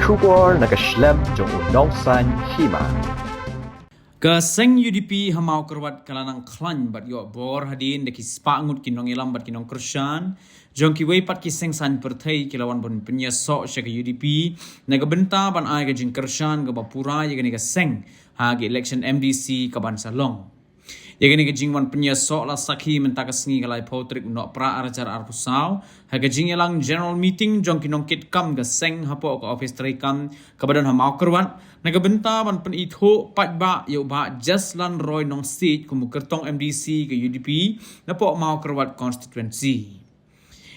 Shubor nakaslem jong unongsan hima. Kaseng UDP hamau kerwat kalanang klan bat yo bor hadin deki spangut kinong ilam bat kinong kersan jong ki wei pat ki seng san perthai kilawan bon penyesok syaka UDP naga benta ban ai ga jing kersan ga bapura ye ga seng ha ga election MDC ka ban salong ye ga jingwan penyesok la sakhi mentaka sengi galai potrik no pra arajar arpusau ha ga jing elang general meeting jong kinong kit kam ga seng hapo ka office trekam ka badan hamau kerwat naga benta ban pen itho pat ba yo ba Jaslan Roy nong seat kumu kertong MDC ke UDP napo mau kerwat constituency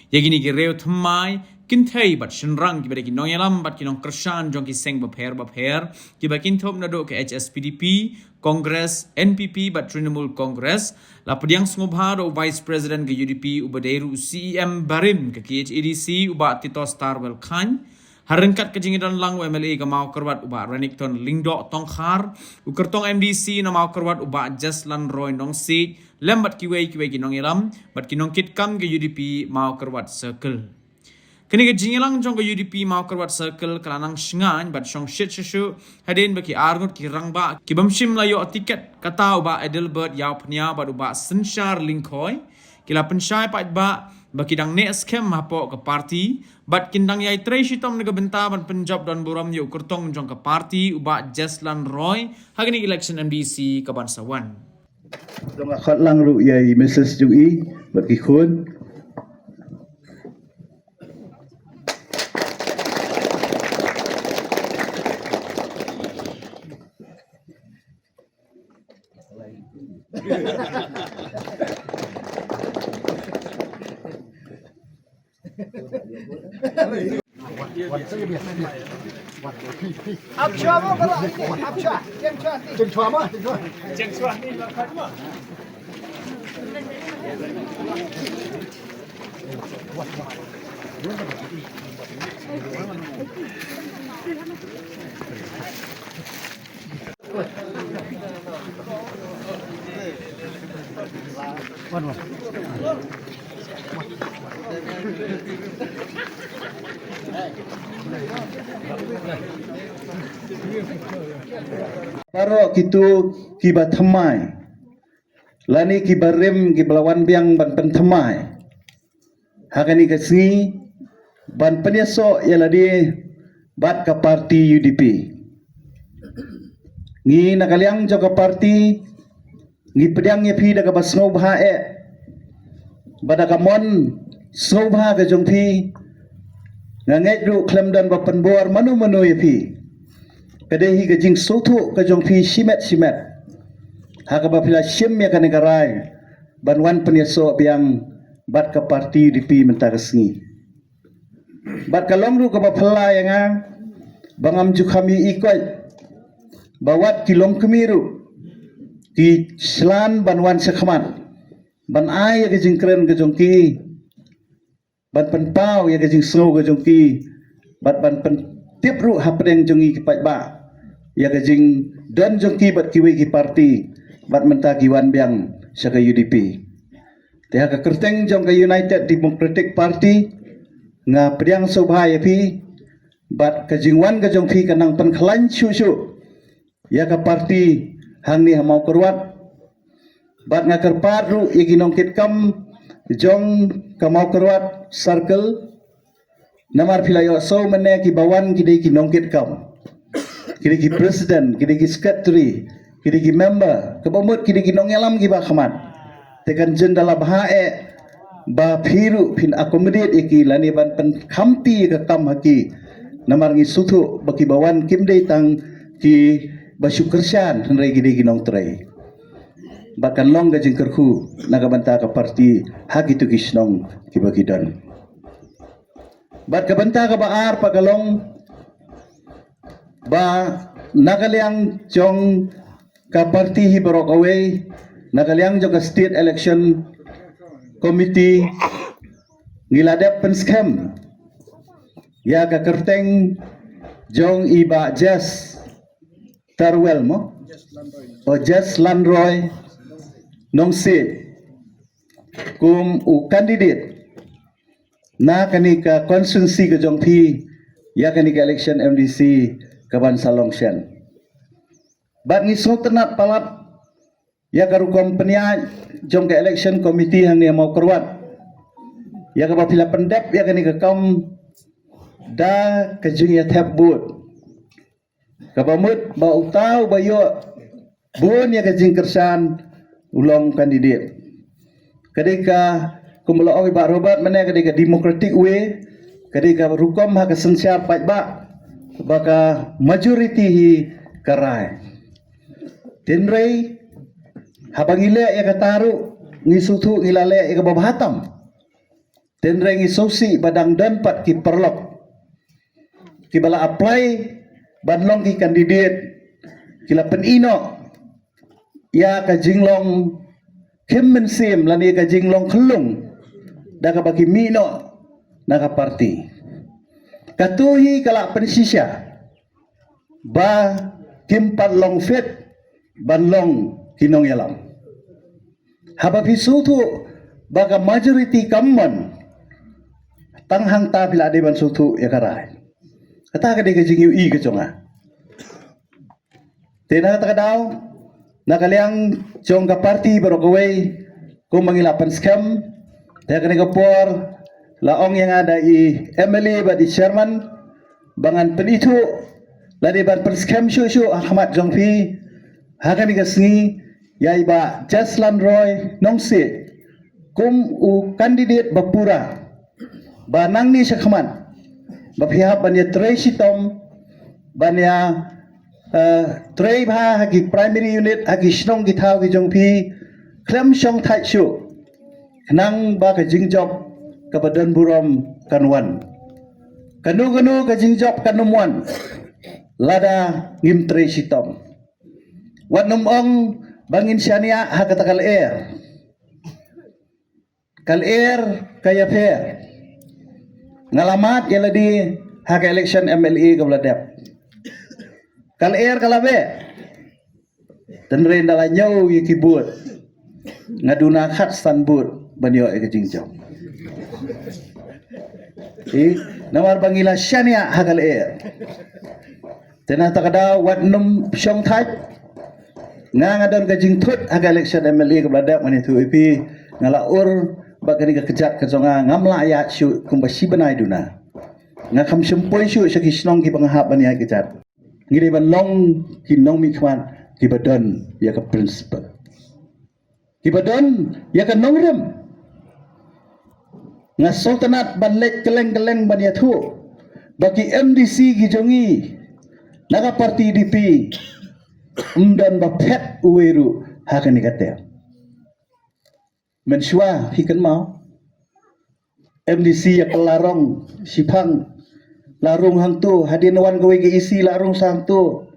yagini ki reu thamai kinthai bat shenrang ki bade ki nonyalam bat ki nong kersan jong ki seng bapher ki bakin thop na do ke HSPDP Congress NPP bat Trinamool Congress la pediang smobha do Vice President ke UDP ubaderu CEM Barim ke KHADC uba Tito Starwell Khan harengkat kejingidan lang MLA ka mau kerwat uba Renington Lingdo Tongkhar ukertong MDC na mau kerwat uba Jaslan Roy nong seat lembat kiwei ki nong ilam bat ki nong kit kam ke UDP mau kerwat circle kini ke jingilang jong ke UDP mau kerwat circle kalanang shngan bat shong shit shu hadin baki argut ki rangba ki bamshim layo tiket kata uba Edelbert yaw pnya bat uba Senshar Lingkoi kila pensyai pat ba baki dang ne scam hapo ke parti bat kindang yai trei shitom nega benta ban penjob dan buram yu kertong jong ke parti uba Jaslan Roy hagini election MDC ke Bansawan dong akhat lang ru yai message jung i baki khun Baro kitu kiba thamai lani kiba rem kiblawan biang ban pen thamai hakani kasni ban penyeso yaladi bat ka parti UDP ngi nakaliang joka parti ngi pedang ye phi daga basngau bha e badaka mon sngau bha ka jong phi ngangai ru klemdan ba penbor manu ye phi Kadai ke jing soto ke jong fi simet haka ba pila sim ya kan garai banwan penyeso biang bat ke parti UDP mentara sengi bat kalong ru ke ba phala yang bangam ju kami ikoi bawat kilong kemiru di selan banwan sekhamat ban ai ke jing keren ke jong ki ban penpau ya ke jing snow ke jong ki bat ban pen tip ru hapdeng jongi ki pat ba ya gajing dan jongki bat kiwi ki parti bat menta kiwan biang saka UDP teh ka kerteng jong ka United Democratic Party nga priang sobha ya pi bat kajingwan ka jongki kanang penklan shu ya ka parti hang ni hamau kerwat bat nga kerpat ru iginong kitkam jong ka mau kerwat circle namar philayo so mene ki bawan ki dei ki nongkit kam ki ki president ki ki secretary ki ki member ke bomot ki ki nongelam ki ba khamat tekan jendala bae ba phiru phin accommodate iki lani ban pen khamti ka kam haki namar ngi suthu baki bawan kim dei tang ki basyukersan henrai ki nong trai bakan long ga jingkerku naga banta ka parti haki tu kisnong ki bagi don bat kabanta ka baar pagalong ba nagaliang jong ka parti hi borok away nagaliang jong ka state election committee ngiladep pen scam ya ka kerteng jong iba Jas Tarwell mo o Jaslan Roy nong seat kum u candidate na kanika constituency ka jong phi ya kan ke election MDC kaban Salong Shen. Bat ngisong tenat palat ya karukom penia jong ke election committee hang yang mau keruat. Ya ka pila pendep ya kan ke kam da kejung ya tap boot. Kabamut ba utau bayo bon ya kejing kersan ulong kandidat. Kadika kumula oi ba Robert mana kadika democratic way kadika rukom ha kesensiar pai ba baka majority hi karai. Tenrei habangile ya kataru ngisutu ngilale ya kababahatam. Tenrei ngisosi badang danpat ki perlok. Ki bala apply banlong ki kandidat kila penino ya ka jinglong kemmen sim lani ka jinglong kelung da ka bagi mino na ka parti katuhi kala pensisya ba kimpat long fit banlong kinong yalam habab hisutu baga majority kamman tanghang ta bila de ban sutu ya karai kata ka de ka jing ui ka chonga tena kata daw nakaliang chong ka party baru kawai kung mangilapan scam tena kani kapor laong yang ada i MLA ba di chairman bangan penitu ladi ban pen scam syu Ahmad Jongfi hakani ka sngi yai ba Jaslan Roy nongsi kum u kandidat bapura ba nang ni sakhaman ba pihak banya Tracy Tom banya Trey bha hagi primary unit hagi snong ki thau ki jongpi klem shong thai shu nang ba ka jingjob ka badan burom kanwan kanu ka jingjob kanumwan lada ngim Trey sitom wat num ong bangin syania ha kata kal air kaya fair ngalamat ya ladi hak election MLA ka bladap kal air kalabe tenren dala nyau yikibut ngaduna khat stanbut banyo e kejingjaw namar bangila syania hak air tena takada wat num syong thai ngadon kejing thut hak election MLA ka bladap manitu ipi ngalaur bakani ka kejat kejonga ngamla ya syu kumbasi banai duna ngakam sempoi syu sakisnong ki panghap bani ya kejat ngiri ban long ki nong mi khwan ki badon ya ka principal ki badon ya ka nongrem nga sultanat ban lek keleng ban ya thu bagi MDC ki jongi naga parti DP umdan ba phet uweru hakani kate mensyua hikan mau MDC ya kelarong sipang larung hangtu hadin wan gawe ge isi larung sangtu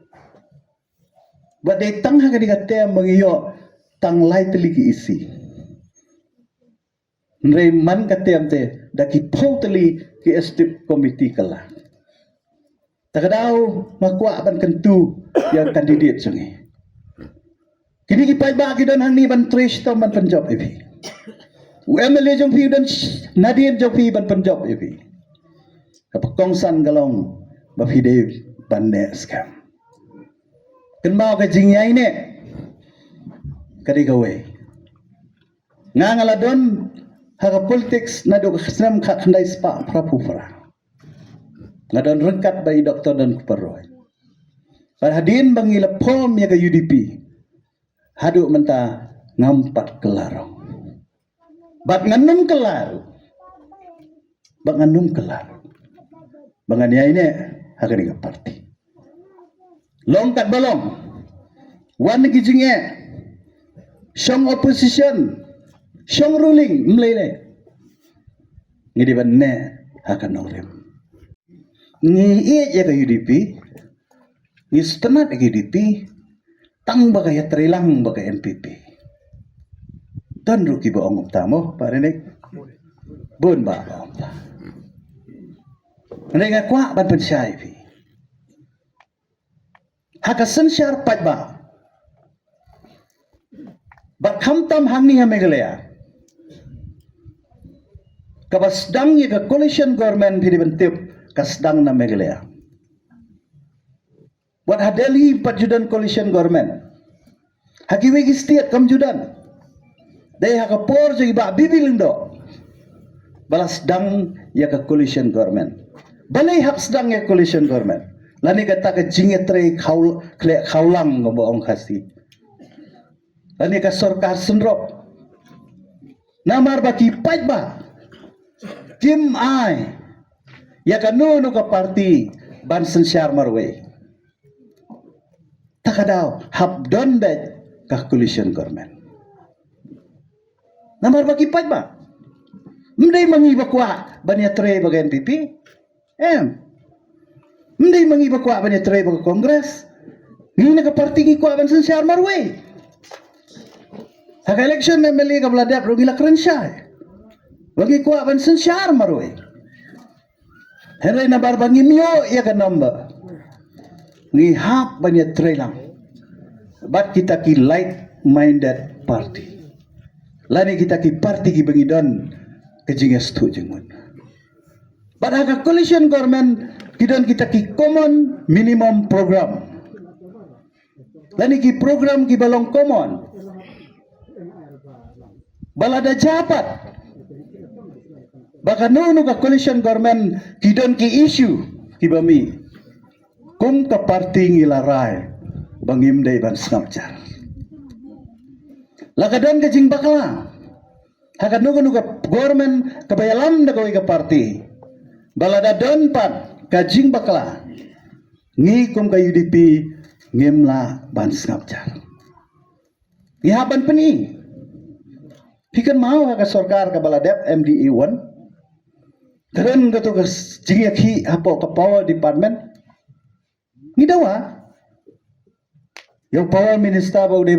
badai tang ha kadi kate mangiyo tang lai teli ki isi nreman kate amte daki pau teli ki estip komiti kala takadau makwa ban kentu yang kandidat sungi kini ki pai ba ki don hang ni ban trish to ban penjob ibi MLA jong pi dan Nadir jong pi ban penjob ibi kapakongsan galong bafide bande scam kenbao ka jingyai ne kadi gawe ngangaladon haga politics na do khasram kha khandai spa prapufara ngadon rengkat bai doktor dan kuparoy hadin bangila pom ya ka UDP hadu menta ngampat kelarong bat nganum kelar bangania ini akan dengan parti long kat balong wan kijinge shong opposition shong ruling mlele ngidi banne akan nolem ni ya ka UDP ni setenat ka UDP tang bagaya trilang bagaya NPP dan ruki baong utamo pare nek bun ba baong ta nega kwa ban pensyai pi haka sensyar pat ba kham tam hangni ha megalaya kabasdang ye ka coalition government phi bentip kasdang na Meghalaya. Buat hadali pajudan coalition government. Hakiwigi state kamjudan. Dahil hakapor sa iba bibiling do. Balas dang ya ka coalition government. Balay haksdang ya coalition government. Lani kata ka jingetre khaulang ngoboong kasi. Lani ka sorkar sendrop. Namar baki pait ba. Kim ai. Ya ka nuno ka parti bansen syar marwe. Takadaw habdon bet ka coalition government. Namar baki pait ba. Mday mangiba kwa banya tre baga NPP. Mday mangiba kwa banya tre baga Kongres. Ni naga parti ki kwa bansen syar marwe. Haka election na mali ka bladap rugi lakran siya. Bagi kwa bansen syar marwe. Henry na barbangi miyo ya ka number. Ni hap banya tre lang. Bat kita ki like-minded party. Lani kita ki parti ki bangidon kejingas tu jengun. Bat haka coalition government kidon kita ki common minimum program. Lani ki program ki balong common. Balada japat. Baka nuno ka coalition government kidon ki issue ki bami. Kung ka parti ngilaray bangimday ban snapchat. Lakadan ka jing bakla. Hakat nuga government kabayalam na kaway ka parti. Balada don pat ka jing bakla. Ngi kum ka UDP ngimla ban snapchat. Ihaban pa ni. Pikan mau ka sorkar ka baladep MDE 1. Karan ka to ka jing yakhi hapo ka power department. Ni dawa. Yung power minister ba uday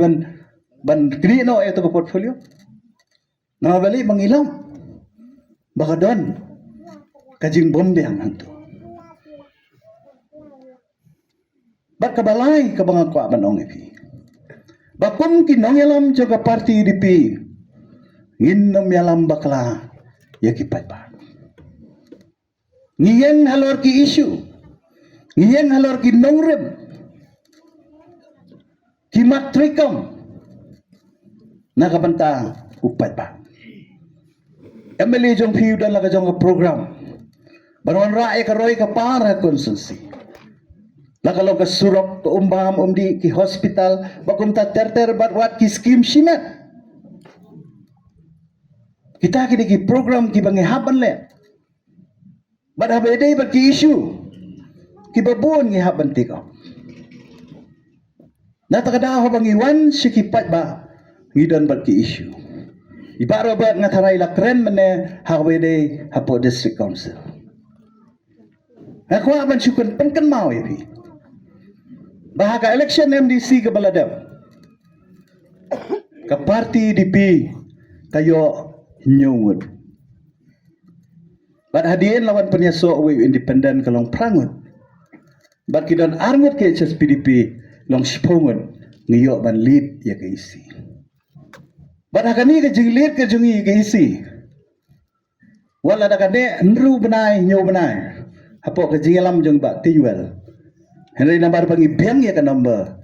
ban krino ito ka portfolio. Nabali mangilam. Baka doon kajing bombe ang hanto. Ba't kabalay kabang kwa manong ipi. Bakum kinong yalam jaga parti UDP. Nginom yalam bakla yakipat pa. Ngiyang halor ki issue. Ngiyang halor ki nongrem. Kimatrikam nakabanta upat pa. MLA jong piu dan laga jong program. Banuan rae karoy ka para konsensi. Lakalong ka surok ka umbam umdi ki hospital bakumta terter bat ki skim simet. Kita kini ki program ki bangihaban le. Bat habede bat ki issue. Ki babon ngihaban tikaw. Natakadaho bang iwan sikipat ba ngidan bat ki issue. Ibaro ba nga taray lakren mene hawede hapo district council. Ako aban syukun penken mau ipi. Bahaka election MDC ke baladam. Ka parti DP kayo nyungud. Bat hadien lawan penyaso we independent kalong prangut. Bat kidan arngut ke HSPDP long sipongon ngiyo ban lead ya ke isi. Badakani ke jing lead ke jungi ke isi. Wala dakane nru benai nyo benai. Hapo ke jingalam jung ba tinwel. Henry nambar pangi biang ya ke number.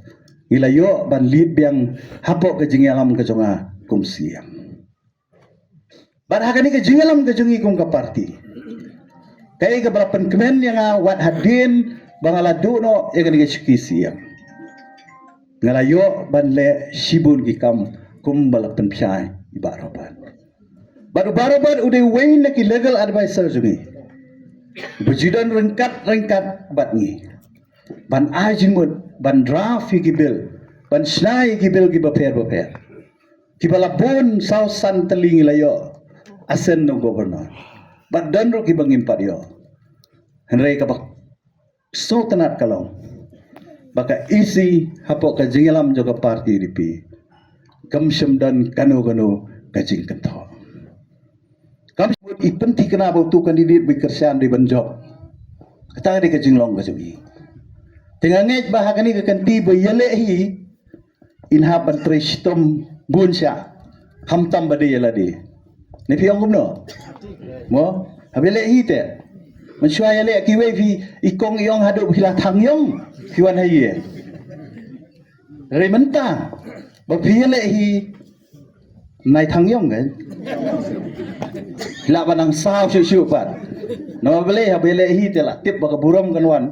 Ngilayo ban lead biang hapo ke jingalam ke junga kumsiang. Badakani ke jingalam ke jungi kum ka parti. Kaya ke balapan kemen yang wat hadin bangaladu no ya ke sikisiang. Ngalayo banle sibun gikam kumbala penpsyai ibaroban. Baru-baru udah wain nak legal advisor jungi. Berjidan rengkat batni. Ban ajimut ban draft gibil ban snai gibil gibaper. Kibalabon sausan teling layo asen no governor. Bat danro gibang imparyo. Henry kabak so tenat kalong. Baka isi hapo ka jingalam juga parti UDP. Kamsyam dan kano-kano kajing kento. Kamsyam ipenti kenapa tu kandidat bekerjaan di banjok. Kata di kajing long kajungi. Tengah ngej bahagani ke kanti bayalehi inhaban tristom bunsya hamtam bade yaladi. Ni piang kumno. Mo habelehi te. Mensyua ya le kiwe vi ikong iong haduk hilah thang yong kiwan haye. Re mentah. Ba phi le hi nai thang yong kan. Hilah banang sao syu pat. Nama bele ha bele hi te la tip ba buram kan wan.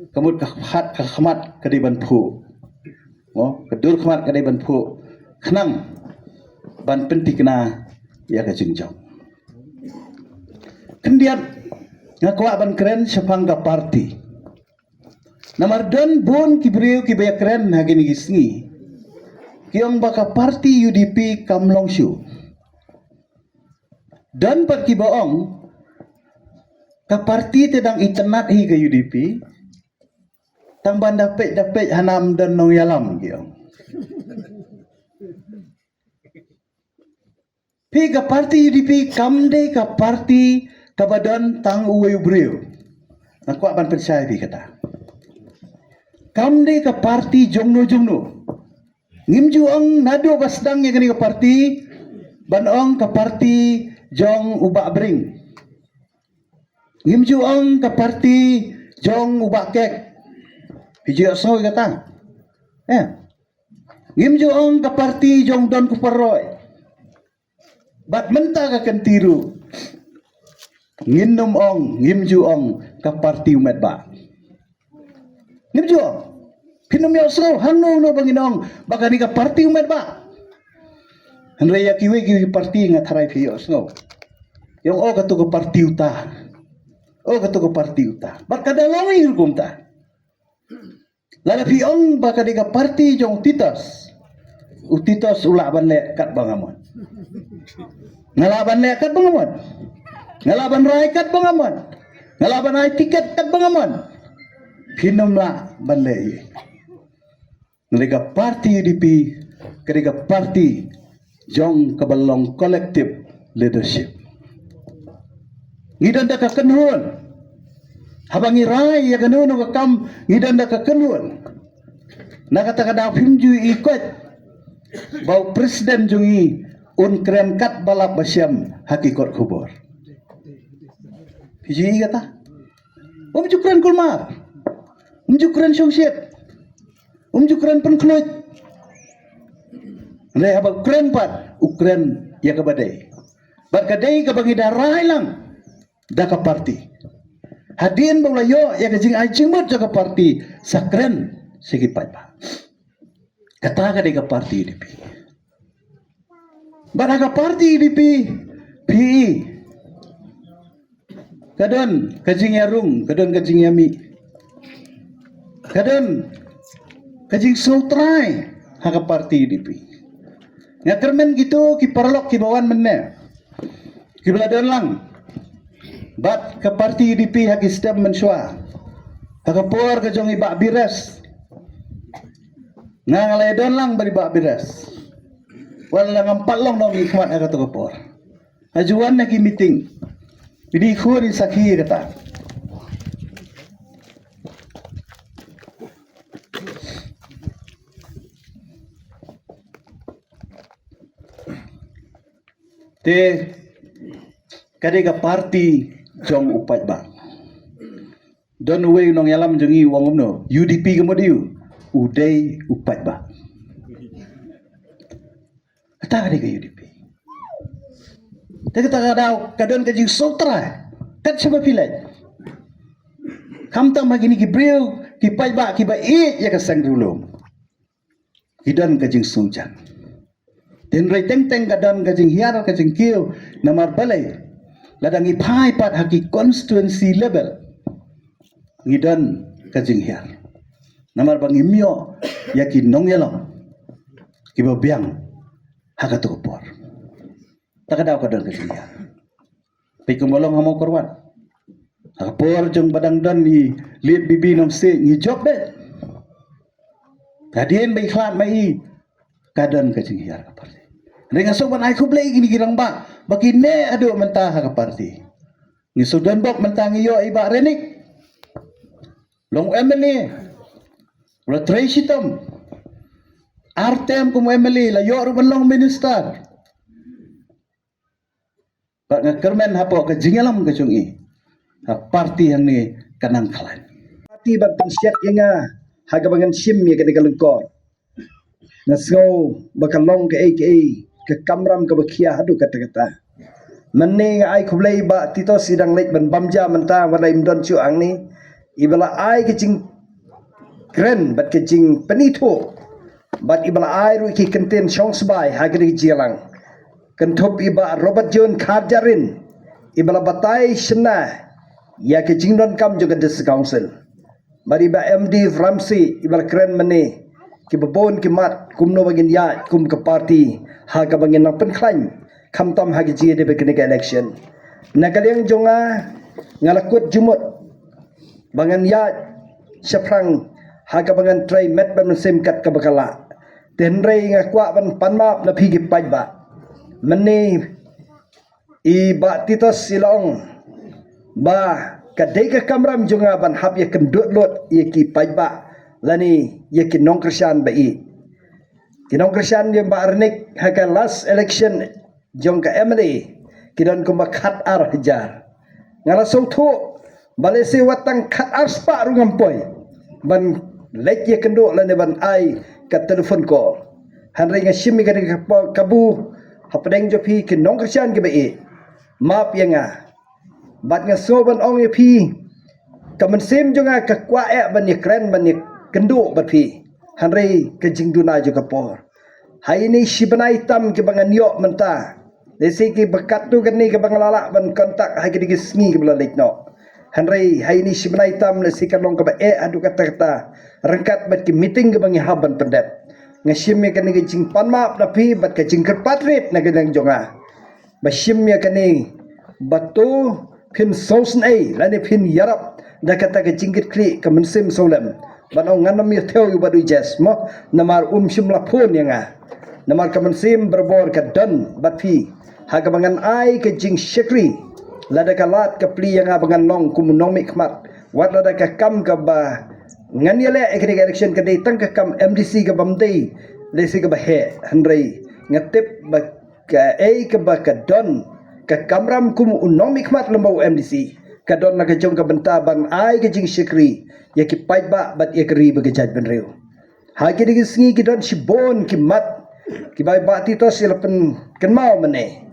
Kamut ka khat ka khamat ka di ban phu. Oh, kedur khamat ka di ban phu. Khnang ban pentikna ya ka jingjong. Kemudian ngakwa ban keren sepangga parti. Namar don bon kibriu kibaya keren hagini gisngi. Kiong baka parti UDP kamlong syu. Dan pat kibaong ka parti tedang itenat hi ke UDP. Tang ban dapet hanam dan nong yalam kiong. Pi ka parti UDP kamde ka parti kabadan tang uwe ubreu. Aku akan percaya di kata. Kamde ka parti jongno. Ngimju ang nado basdang yang kini ka parti. Banong ka parti jong ubak bring. Ngimju ang ka parti jong ubak kek. Hiji asal kata. Ngimju ang ka parti jong don kuparoy. Bat mentah ka kentiru. Nginum ong, ngimju ong ka parti umat ba. Ngimju ong. Pinum ya so hanu no banginong baka ni ka parti umat ba. Hanraya kiwe parti nga tharai phi so. Yung o ka to ka parti uta. O ka to ka parti uta. Bat kada lawi hukum ta. Lala phi ong baka ni ka parti jong titos. Utitos ula ban le kat bangamon. Ngalaban le kat bangamon. Ngalaban rai kat bangamon. Ngalaban ai tiket kat bangamon. Pinumla banlei. Mereka parti UDP, mereka parti jong kebalong collective leadership. Ngidan da ka kenhun. Habangi rai ya kenhun ka kam ngidan da ka kenhun. Nakata kada himju ikut. Bau presiden jungi un keren kat balap basyam hakikat kubur. Hiji kata. Umjukran kulmar. Umjukran syongsyet. Umjukran penklut. Ndai habak keren pat ukren ya kabadai. Barkadai kabangi darai lang daka parti. Hadin banglayo ya kajing ajing mut daka parti sakren segi pat pa. Kata kadai ka parti UDP. Baraka parti UDP PI. Kadon kajing yarung, kadon kajing yami. Kadon kajing sultrai haka parti UDP. Ngakermen gitu ki parlok ki bawan menne. Ki beladon lang. Bat ke parti UDP haki stem mensua. Haka por kajong ibak bires. Ngalayadon lang bari ibak bires. Wala ngampat long no hikmat haka to por. Ajuan na ki meeting. Jadi khuri sakhi kata. Te kadega parti jong upat ba. Don we nong yalam jongi wong umno UDP kemodiu udai upat ba. Kata kadega UDP. Kita kadang kadon kajing sotra kat siapa pilih kam tam begini ki breu ki paiba ki ba ya ka sang dulu hidan kajing sungjan den rai teng kadon kajing hiar kajing kiu namar balai ladang ipai pat haki constituency level hidan kajing hiar namar bang imyo yakin nong yalam ki ba biang hakatu por takadaw ka doon kasi niya. Pikumulong hamong korwan. Akapor jong badang doon ni liit bibi nom si ni job bet. Kadien may klat may kadon kasi niya ka parti. Ringa soban ay kublay gini girang ba. Baki ne ado mentah ka parti. Ni sudan bok mentah ngiyo iba renik. Long emily. Wala Tracy Tom. Artem kumu emily layo ruban long minister. Pak ngakermen hapo ke jingalam ke cungi. parti yang ni kanang klan parti ban pensiat inga haga bangan sim ya kena kalengkor nasgo bakalong ke kamram ke bakia hadu kata-kata menne ai kublai ba tito sidang lek ban bamja menta walai mdon chu ang ni ibala ai ke jing kren bat ke jing penito bat ibala ai ru ki kenten chong sbai hagri jilang kenthop iba Robert John Karjarin ibala batai sena ya ke jing don kam juga des council bari ba MD Ramsey ibala kren menne ki babon ki mat kumno bagin ya kum ke parti haga bangin nang penklaim kamtam hagi ji de bekene election nakaliang jonga ngalakut jumut bangan ya seprang haga bangan try met ban sem kat ka bakala tenrei ngakwa ban panmap na phigi pajba meni i ba titos silong ba kadai ka kamram jonga ban hab ya kendut lot ye ki pajba lani ye ki nong krisyan ba i ki nong krisyan ye ba arnik haga last election jong ka MLA kidan ko makhat ar hajar ngala songtho balesi watang khat ar spa rungampoy ban lek ye kendo lane ban ai ka telefon ko hanre nga shimi ka kabu hapdeng jo phi ki nong krisyan ke be map yenga bat nga so ban ong ye phi kamen sim jonga ka kwa e ban ye kren ban ye kendo bat phi hanre ka jingduna jo ka por hai ni shibanai tam ke bangan yo menta desi ki bekat tu kan ni ke bangalala ban kontak hai ki sngi ke belalek no hanrei hai ni shibanai tam le sikalong ke ba adu kata-kata rengkat bat ki meeting ke bangi haban pendep ngashim me kan ni jing panmap na pi bat ke jing kerpatrit na gedang jonga bashim me kan ni batu pin sosen ai lani pin yarap da kata ke jingit kli ke mensim solem ban ong nganam ye theo yu badu jes mo namar shim la phon yanga namar ke mensim berbor ke don bat pi haga bangan ai ke jing shekri lada kalat ke pli yang abangan long kumunong mikmat wat lada ka kam ka ba ngan yele ekri election ke dei tang ka kam MDC ke bamdei lesi ke ba he hanrei ngatip ba ka ai ke ba ka don ka kamram kum unong mikmat lembau MDC ka don na ka jong ka benta ban ai ke jing shekri ya ki pait ba bat ekri ba ke jaj ben reu hagi digi sngi ki don shibon ki mat ki bai ba ti to silapen kenmau mene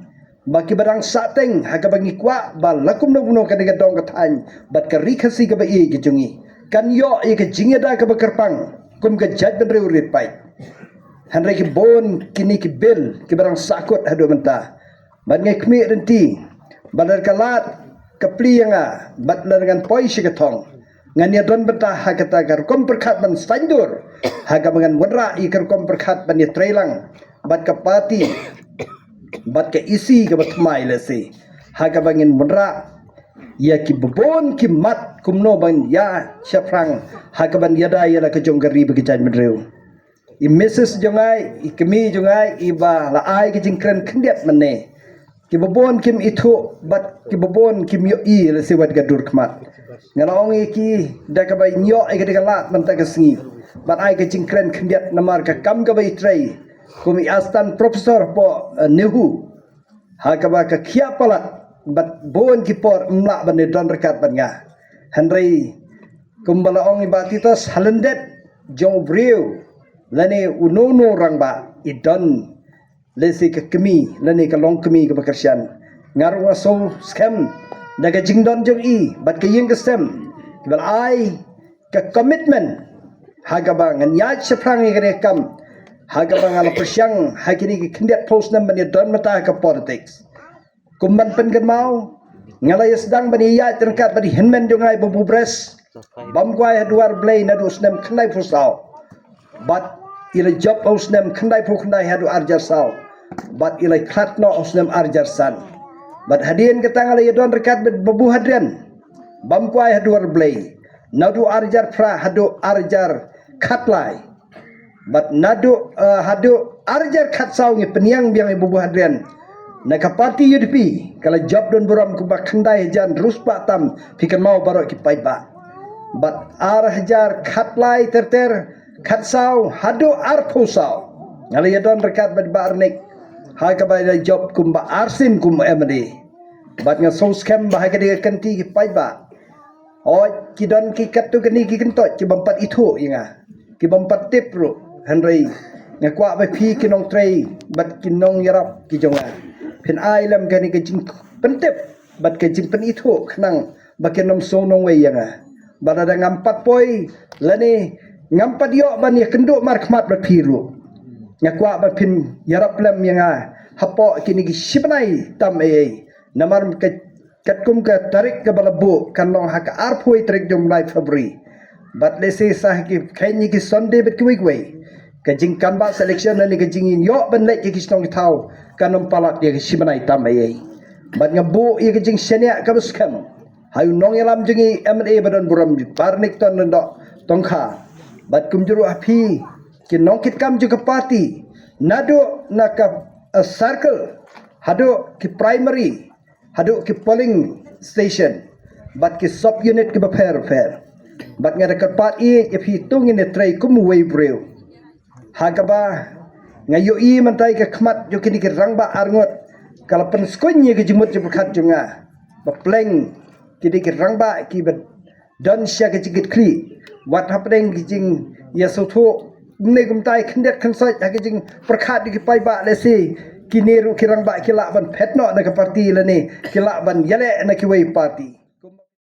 baki barang sateng haga bangi kwa ba lakum no buno kadiga dong katany bat ka rikhasi ka ba i ki jungi kan yo i ka jingeda ka ba kerpang kum ka jaj ben reu rit pai hanre ki bon kini ki bil ki barang sakut hadu menta ban ngai kmi renti badar kalat ka plianga bat la dengan poi sikatong ngan ya don beta hakata gar kom perkhat ban sandur haga bangan wonra i kar kom perkhat ban ya trailang bat ka pati bat ke isi ke batmai lesi haga bangin munra ya ki bobon ki mat kumno ban ya syafrang haga ban yada ya la ke jonggari be kejan medreu i mrs jongai i kemi jongai i ba la ai ke jingkran khendiat mane ki bobon kim itu bat ki bobon kim yo i lesi wat gadur kmat ngalong i ki da ka bai nyo i ke lat manta ke sngi bat ai ke jingkran khendiat namar ka kam ka bai trei kumi astan profesor po nehu hakaba ka kia palat bat bon kipor mla ban don rekat ban nga hanrei kumbala ong ibatitos halendet jong breu lane unono rangba idon lesi ka kemi lane ka long kemi ka bakarsian ngarwa so scam daga jingdon jong i bat ka yeng kesem bal ai ka commitment hagaba ngan ya seprang i kam haga bangala persyang hakini ki kendiat post nam bani don mata ka politics kumban pengen mau ngalaya sedang bani ya terkat bani henmen jongai bubres bam kwai duar blay na dus nam khandai pusau but ila job aus nam khandai pu khandai hadu arjar sau but ila khatno aus nam arjar san but hadien ketangala ya don rekat babu hadrian bam kwai duar blay nadu arjar pra hadu arjar khatlai bat nadu hadu arjar khat sau ngi peniang biang ibu hadrian na ka parti UDP kala job don buram ku ba khandai jan ruspa tam fikan mau barok ki pai ba bat ar hajar khat lai terter khat sau hadu ar phu sau ngala ya don rekat bat ba arnik ha ka ba job kum ba arsin kum MD bat nga so scam ba ha ka kanti ki pai ba Oh, kidon kikat tu kini kikentot ki bampat itu inga. Ki bampat tip ru hanrei. Ngakwa ba phi kinong trei bat kinong yarap ki jonga. Pin ai lam kani ke jing pentip bat ke jing pen itu khnang ba kenom song nong wei yanga. Barada ngampat poi lani ngampat yo ban ya kenduk mar khmat bat phi ru. Ngakwa ba pin yarap lam yanga. Hapo kini ki sipnai tam ei. Namar ke katkum ka tarik ke balabu kanong hak arpoi tarik jom lai Februari. Bat lese sah ki khaini ki Sunday bet kuwi ka jing kanba selection ni ka jingin yo ban lek ki stong tau kanom palak dia ki sibanai tam ai. Bat ngabu ye ka jing senia ka buskam. Hayu nong yalam jingi MNA badan buram ju parnik ton ndok tongkha. Bat kumjuru api ki nong kit kam ju ka party. Nado naka a circle hado ki primary haduk ke polling station bat ke sub unit ke fair bat ngada kerpat i if hitung ini try kum way breu hagaba ngayo i mantai ke khmat jo kini ke rangba arngot kala pen skunya ke jumut je berkat junga ba pleng kini ke rangba ki ba don sya ke jigit kli what happening ki jing ya sotho ne gum tai khndet khansai ha ke jing berkat di pai ba lesi kini ru kirang ba kilak ban petno na ka parti la ni kilak ban yale na ki wei parti